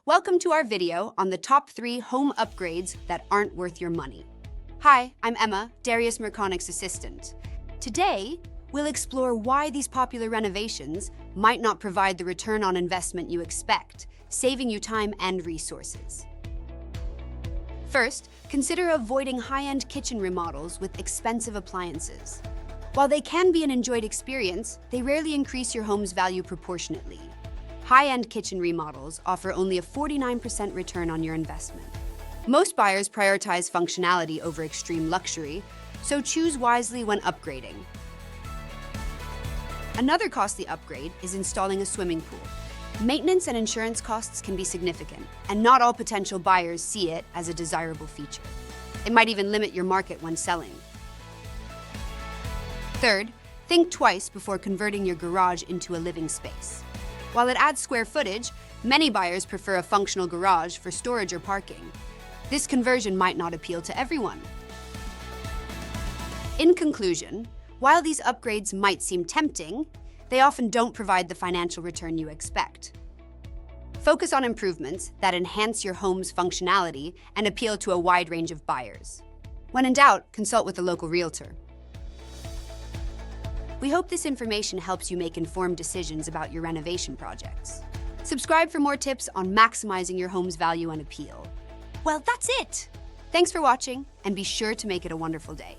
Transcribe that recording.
Welcome to our video on the top 3 home upgrades that aren't worth your money. Hi, I'm Emma, Darius Merconic's assistant. Today, we'll explore why these popular renovations might not provide the return on investment you expect, saving you time and resources. First, consider avoiding high-end kitchen remodels with expensive appliances. While they can be an enjoyed experience, they rarely increase your home's value proportionately. High-end kitchen remodels offer only a 49% return on your investment. Most buyers prioritize functionality over extreme luxury, so choose wisely when upgrading. Another costly upgrade is installing a swimming pool. Maintenance and insurance costs can be significant, and not all potential buyers see it as a desirable feature. It might even limit your market when selling. Third, think twice before converting your garage into a living space. While it adds square footage, many buyers prefer a functional garage for storage or parking. This conversion might not appeal to everyone. In conclusion, while these upgrades might seem tempting, they often don't provide the financial return you expect. Focus on improvements that enhance your home's functionality and appeal to a wide range of buyers. When in doubt, consult with a local realtor. We hope this information helps you make informed decisions about your renovation projects. Subscribe for more tips on maximizing your home's value and appeal. Well, that's it! Thanks for watching, and be sure to make it a wonderful day.